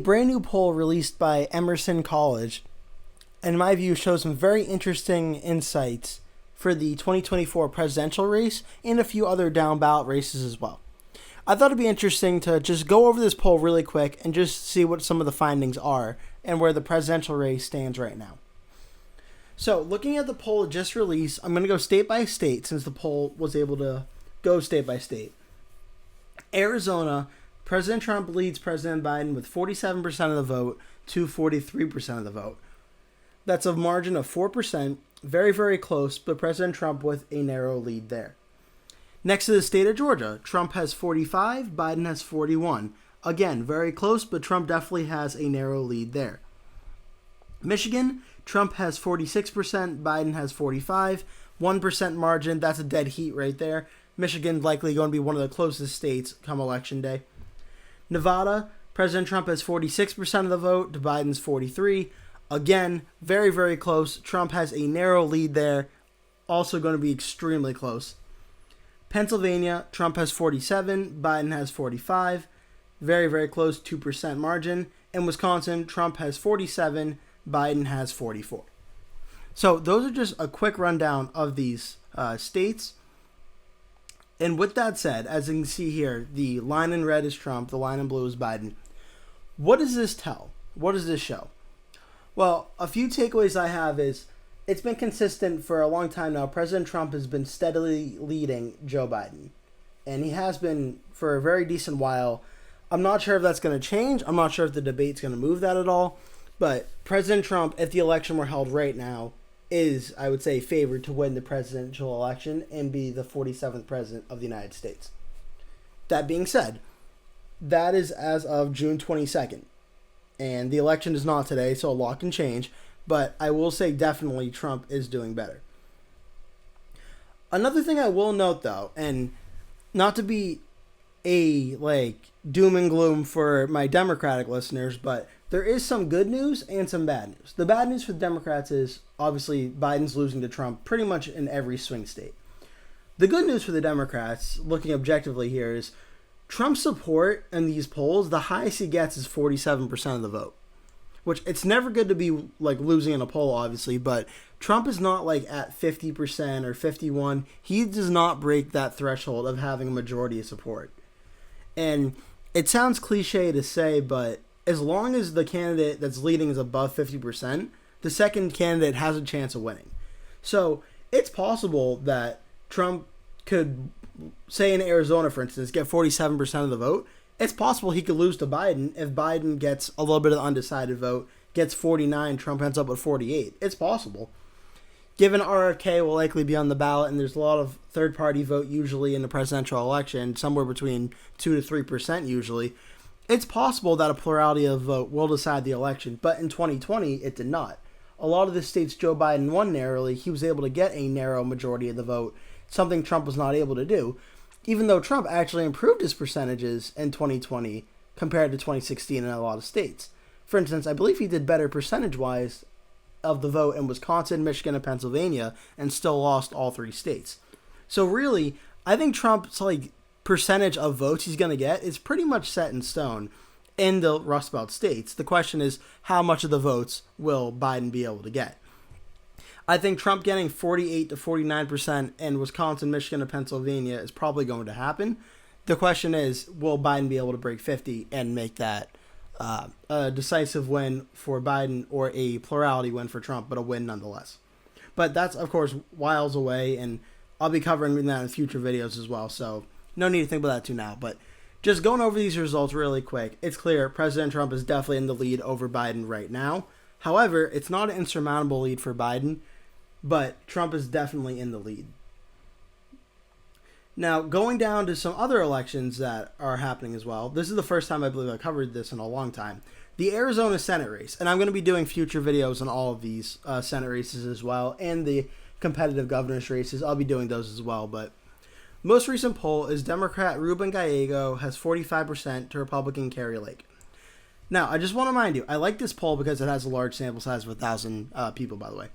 Brand new poll released by Emerson College, in my view, shows some very interesting insights for the 2024 presidential race and a few other down ballot races as well. I thought it'd be interesting to just go over this poll really quick and just see what some of the findings are and where the presidential race stands right now. So, looking at the poll just released, I'm going to go state by state since the poll was able to go state by state. Arizona, President Trump leads President Biden with 47% of the vote to 43% of the vote. That's a margin of 4%, very, very close, but President Trump with a narrow lead there. Next to the state of Georgia, Trump has 45, Biden has 41. Again, very close, but Trump definitely has a narrow lead there. Michigan, Trump has 46%, Biden has 45. 1% margin, that's a dead heat right there. Michigan likely going to be one of the closest states come election day. Nevada, President Trump has 46% of the vote to Biden's 43. Again, very, very close. Trump has a narrow lead there. Also going to be extremely close. Pennsylvania, Trump has 47, Biden has 45. Very, very close, 2% margin. In Wisconsin, Trump has 47, Biden has 44. So those are just a quick rundown of these states. And with that said, as you can see here, the line in red is Trump, the line in blue is Biden. What does this tell? What does this show? Well, a few takeaways I have is it's been consistent for a long time now. President Trump has been steadily leading Joe Biden. And he has been for a very decent while. I'm not sure if that's going to change. I'm not sure if the debate's going to move that at all. But President Trump, if the election were held right now, is, I would say, favored to win the presidential election and be the 47th president of the United States. That being said, that is as of June 22nd. And the election is not today, so a lot can change. But I will say definitely Trump is doing better. Another thing I will note, though, and not to be a, doom and gloom for my Democratic listeners, but there is some good news and some bad news. The bad news for the Democrats is, obviously, Biden's losing to Trump pretty much in every swing state. The good news for the Democrats, looking objectively here, is Trump's support in these polls, the highest he gets is 47% of the vote. Which, it's never good to be, losing in a poll, obviously, but Trump is not, at 50% or 51%. He does not break that threshold of having a majority of support. And it sounds cliche to say, but as long as the candidate that's leading is above 50%, the second candidate has a chance of winning. So it's possible that Trump could, say in Arizona, for instance, get 47% of the vote. It's possible he could lose to Biden if Biden gets a little bit of the undecided vote, gets 49, Trump ends up with 48. It's possible. Given RFK will likely be on the ballot, and there's a lot of third-party vote usually in the presidential election, somewhere between 2 to 3% usually, it's possible that a plurality of vote will decide the election, but in 2020, it did not. A lot of the states Joe Biden won narrowly, he was able to get a narrow majority of the vote, something Trump was not able to do, even though Trump actually improved his percentages in 2020 compared to 2016 in a lot of states. For instance, I believe he did better percentage-wise of the vote in Wisconsin, Michigan, and Pennsylvania, and still lost all three states. So really, I think Trump's percentage of votes he's going to get is pretty much set in stone in the Rust Belt states. The question is, how much of the votes will Biden be able to get? I think Trump getting 48 to 49% in Wisconsin, Michigan, and Pennsylvania is probably going to happen. The question is, will Biden be able to break 50 and make that a decisive win for Biden or a plurality win for Trump, but a win nonetheless? But that's, of course, whiles away, and I'll be covering that in future videos as well, so no need to think about that too now. But just going over these results really quick, it's clear President Trump is definitely in the lead over Biden right now. However, it's not an insurmountable lead for Biden, but Trump is definitely in the lead. Now, going down to some other elections that are happening as well. This is the first time I believe I covered this in a long time. The Arizona Senate race, and I'm going to be doing future videos on all of these Senate races as well, and the competitive governor's races. I'll be doing those as well, but most recent poll is Democrat Ruben Gallego has 45% to Republican Kari Lake. Now, I just want to remind you, I like this poll because it has a large sample size of 1,000 people, by the way.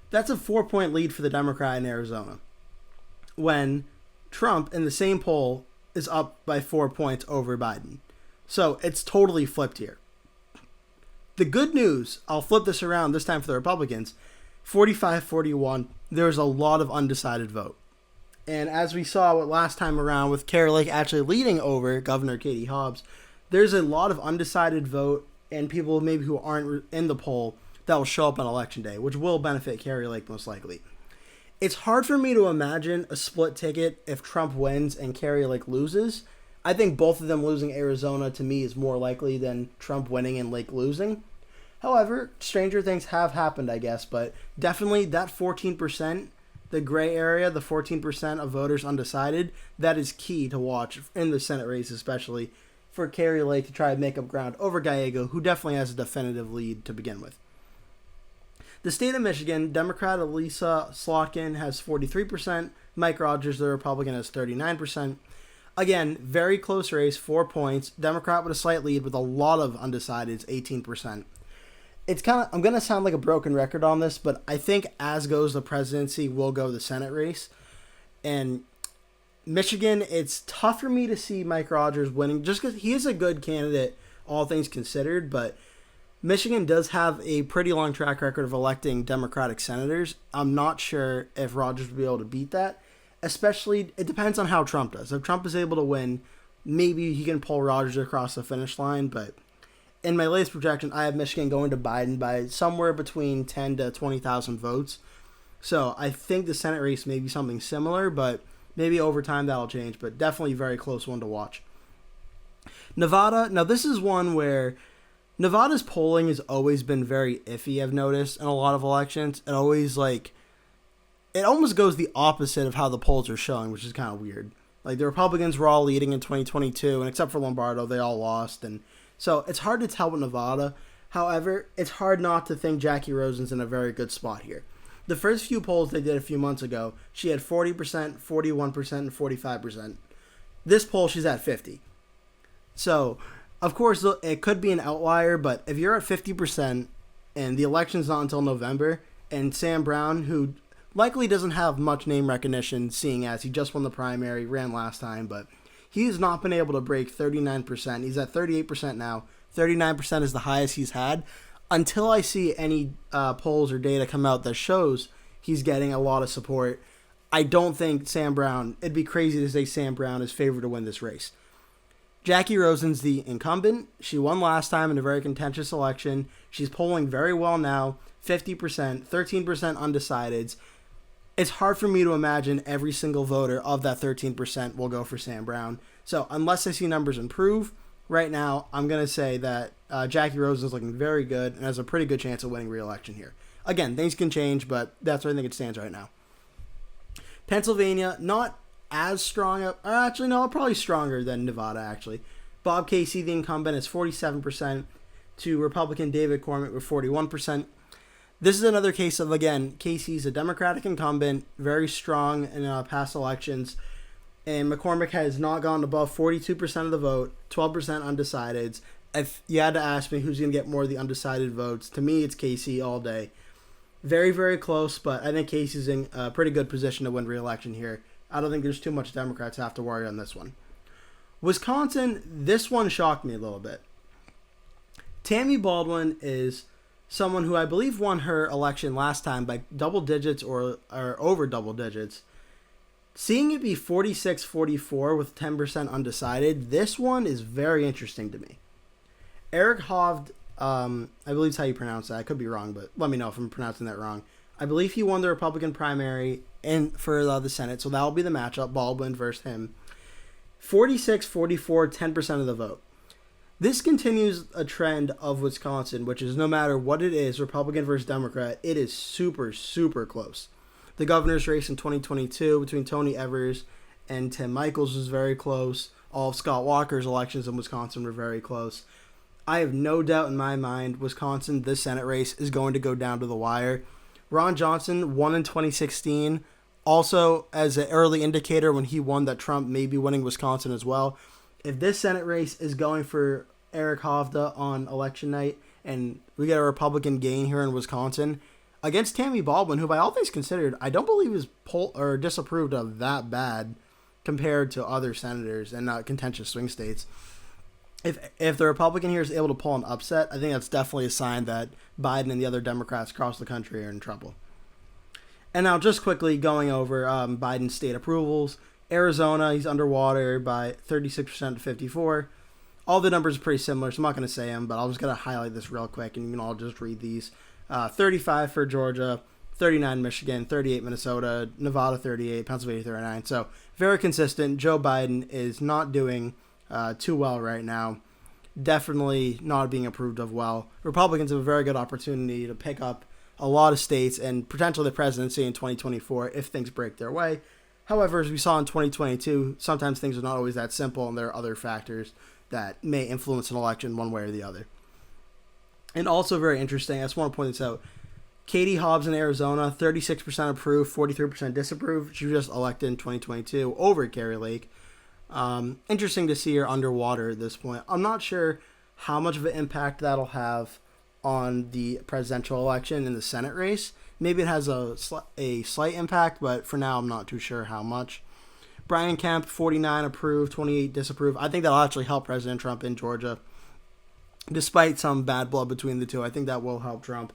That's a 4-point lead for the Democrat in Arizona, when Trump in the same poll is up by 4 points over Biden. So it's totally flipped here. The good news, I'll flip this around this time for the Republicans, 45-41, there's a lot of undecided vote. And as we saw last time around with Kari Lake actually leading over Governor Katie Hobbs, there's a lot of undecided vote and people maybe who aren't in the poll that will show up on Election Day, which will benefit Kari Lake most likely. It's hard for me to imagine a split ticket if Trump wins and Kari Lake loses. I think both of them losing Arizona to me is more likely than Trump winning and Lake losing. However, stranger things have happened, I guess, but definitely that 14%, the gray area, the 14% of voters undecided, that is key to watch in the Senate race, especially for Kari Lake to try to make up ground over Gallego, who definitely has a definitive lead to begin with. The state of Michigan, Democrat Elisa Slotkin has 43%, Mike Rogers, the Republican, has 39%. Again, very close race, 4 points. Democrat with a slight lead with a lot of undecideds, 18%. I'm going to sound like a broken record on this, but I think as goes the presidency will go the Senate race. And Michigan, it's tough for me to see Mike Rogers winning just because he is a good candidate, all things considered, but Michigan does have a pretty long track record of electing Democratic senators. I'm not sure if Rogers will be able to beat that. Especially, it depends on how Trump does. If Trump is able to win, maybe he can pull Rogers across the finish line, but in my latest projection, I have Michigan going to Biden by somewhere between 10 to 20,000 votes. So I think the Senate race may be something similar, but maybe over time that'll change, but definitely a very close one to watch. Nevada, now this is one where Nevada's polling has always been very iffy, I've noticed, in a lot of elections. It almost goes the opposite of how the polls are showing, which is kind of weird. Like, the Republicans were all leading in 2022, and except for Lombardo, they all lost, and so it's hard to tell with Nevada. However, it's hard not to think Jackie Rosen's in a very good spot here. The first few polls they did a few months ago, she had 40%, 41%, and 45%. This poll, she's at 50%. So, of course, it could be an outlier, but if you're at 50% and the election's not until November, and Sam Brown, who likely doesn't have much name recognition, seeing as he just won the primary, ran last time, but he has not been able to break 39%. He's at 38% now. 39% is the highest he's had. Until I see any polls or data come out that shows he's getting a lot of support, I don't think Sam Brown, it'd be crazy to say Sam Brown is favored to win this race. Jackie Rosen's the incumbent. She won last time in a very contentious election. She's polling very well now, 50%, 13% undecideds. It's hard for me to imagine every single voter of that 13% will go for Sam Brown. So unless I see numbers improve, right now I'm going to say that Jackie Rosen is looking very good and has a pretty good chance of winning re-election here. Again, things can change, but that's where I think it stands right now. Pennsylvania, not as strong, probably stronger than Nevada, actually. Bob Casey, the incumbent, is 47% to Republican David Cormier with 41%. This is another case of, again, Casey's a Democratic incumbent, very strong in past elections, and McCormick has not gone above 42% of the vote, 12% undecideds. If you had to ask me who's going to get more of the undecided votes, to me it's Casey all day. Very, very close, but I think Casey's in a pretty good position to win re-election here. I don't think there's too much Democrats have to worry on this one. Wisconsin, this one shocked me a little bit. Tammy Baldwin is someone who I believe won her election last time by double digits or over double digits. Seeing it be 46-44 with 10% undecided, this one is very interesting to me. Eric Hovde, I believe is how you pronounce that. I could be wrong, but let me know if I'm pronouncing that wrong. I believe he won the Republican primary for the Senate, so that will be the matchup, Baldwin versus him. 46-44, 10% of the vote. This continues a trend of Wisconsin, which is no matter what it is, Republican versus Democrat, it is super, super close. The governor's race in 2022 between Tony Evers and Tim Michels was very close. All of Scott Walker's elections in Wisconsin were very close. I have no doubt in my mind Wisconsin, this Senate race, is going to go down to the wire. Ron Johnson won in 2016. Also, as an early indicator when he won that Trump may be winning Wisconsin as well. If this Senate race is going for Eric Hovde on election night and we get a Republican gain here in Wisconsin against Tammy Baldwin, who by all things considered, I don't believe is disapproved of that bad compared to other senators and contentious swing states. if the Republican here is able to pull an upset, I think that's definitely a sign that Biden and the other Democrats across the country are in trouble. And now, just quickly going over Biden's state approvals. Arizona, he's underwater by 36% to 54%. All the numbers are pretty similar, so I'm not going to say them, but I'm just going to highlight this real quick, and you can all just read these. 35 for Georgia, 39 Michigan, 38 Minnesota, Nevada 38, Pennsylvania 39. So very consistent. Joe Biden is not doing too well right now. Definitely not being approved of well. Republicans have a very good opportunity to pick up a lot of states and potentially the presidency in 2024 if things break their way. However, as we saw in 2022, sometimes things are not always that simple, and there are other factors that may influence an election one way or the other. And also very interesting, I just want to point this out. Katie Hobbs in Arizona, 36% approved, 43% disapproved. She was just elected in 2022 over Kari Lake. Interesting to see her underwater at this point. I'm not sure how much of an impact that'll have on the presidential election and the Senate race. Maybe it has a slight impact, but for now I'm not too sure how much. Brian Kemp, 49 approved, 28 disapproved. I think that'll actually help President Trump in Georgia. Despite some bad blood between the two, I think that will help Trump.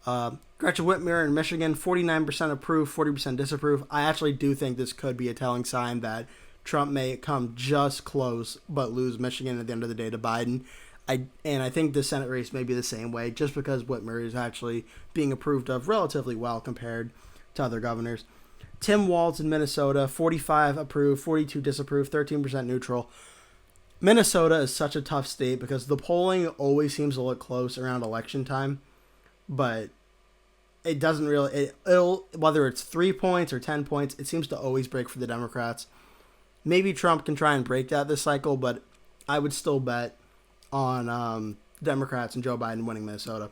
Gretchen Whitmer in Michigan, 49% approved, 40% disapprove. I actually do think this could be a telling sign that Trump may come just close but lose Michigan at the end of the day to Biden. I think the Senate race may be the same way, just because Whitmer is actually being approved of relatively well compared to other governors. Tim Walz in Minnesota, 45 approved, 42 disapproved, 13% neutral. Minnesota is such a tough state because the polling always seems to look close around election time, but it doesn't really. It'll whether it's 3 points or 10 points, it seems to always break for the Democrats. Maybe Trump can try and break that this cycle, but I would still bet on Democrats and Joe Biden winning Minnesota.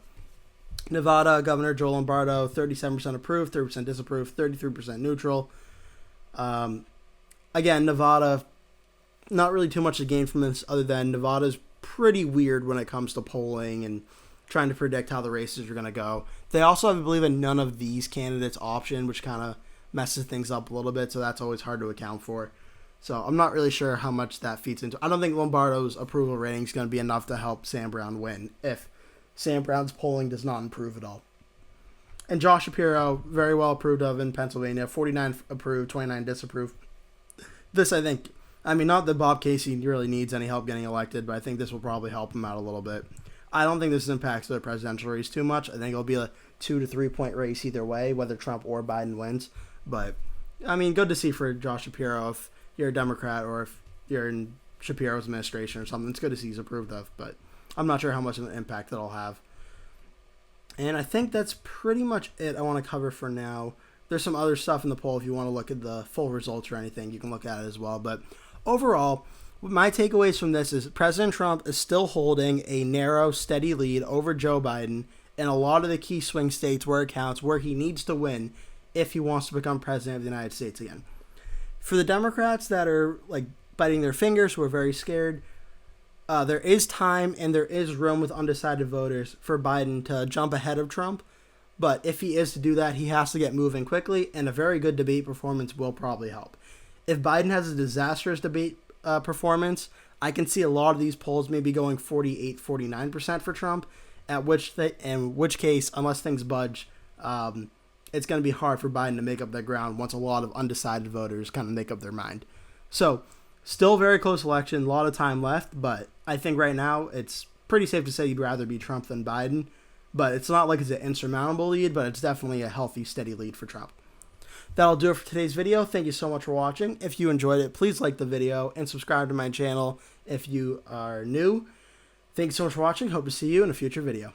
Nevada, Governor Joe Lombardo, 37% approved, 30% disapproved, 33% neutral. Again, Nevada, not really too much to gain from this other than Nevada's pretty weird when it comes to polling and trying to predict how the races are going to go. They also have, I believe, in none of these candidates option, which kind of messes things up a little bit, so that's always hard to account for. So I'm not really sure how much that feeds into. I don't think Lombardo's approval rating is going to be enough to help Sam Brown win if Sam Brown's polling does not improve at all. And Josh Shapiro, very well approved of in Pennsylvania, 49 approved, 29 disapproved. This, I think, not that Bob Casey really needs any help getting elected, but I think this will probably help him out a little bit. I don't think this impacts the presidential race too much. I think it'll be a 2 to 3 point race either way, whether Trump or Biden wins. But, good to see for Josh Shapiro if you're a Democrat or if you're in Shapiro's administration or something. It's good to see he's approved of, but I'm not sure how much of an impact that'll have. And I think that's pretty much it I want to cover for now. There's some other stuff in the poll if you want to look at the full results or anything. You can look at it as well. But overall, my takeaways from this is President Trump is still holding a narrow, steady lead over Joe Biden in a lot of the key swing states where it counts, where he needs to win if he wants to become president of the United States again. For the Democrats that are biting their fingers, who are very scared, there is time and there is room with undecided voters for Biden to jump ahead of Trump. But if he is to do that, he has to get moving quickly, and a very good debate performance will probably help. If Biden has a disastrous debate performance, I can see a lot of these polls maybe going 48, 49% for Trump, in which case, unless things budge, it's going to be hard for Biden to make up that ground once a lot of undecided voters kind of make up their mind. So, still very close election, a lot of time left, but I think right now it's pretty safe to say you'd rather be Trump than Biden. But it's not like it's an insurmountable lead, but it's definitely a healthy, steady lead for Trump. That'll do it for today's video. Thank you so much for watching. If you enjoyed it, please like the video and subscribe to my channel if you are new. Thanks so much for watching. Hope to see you in a future video.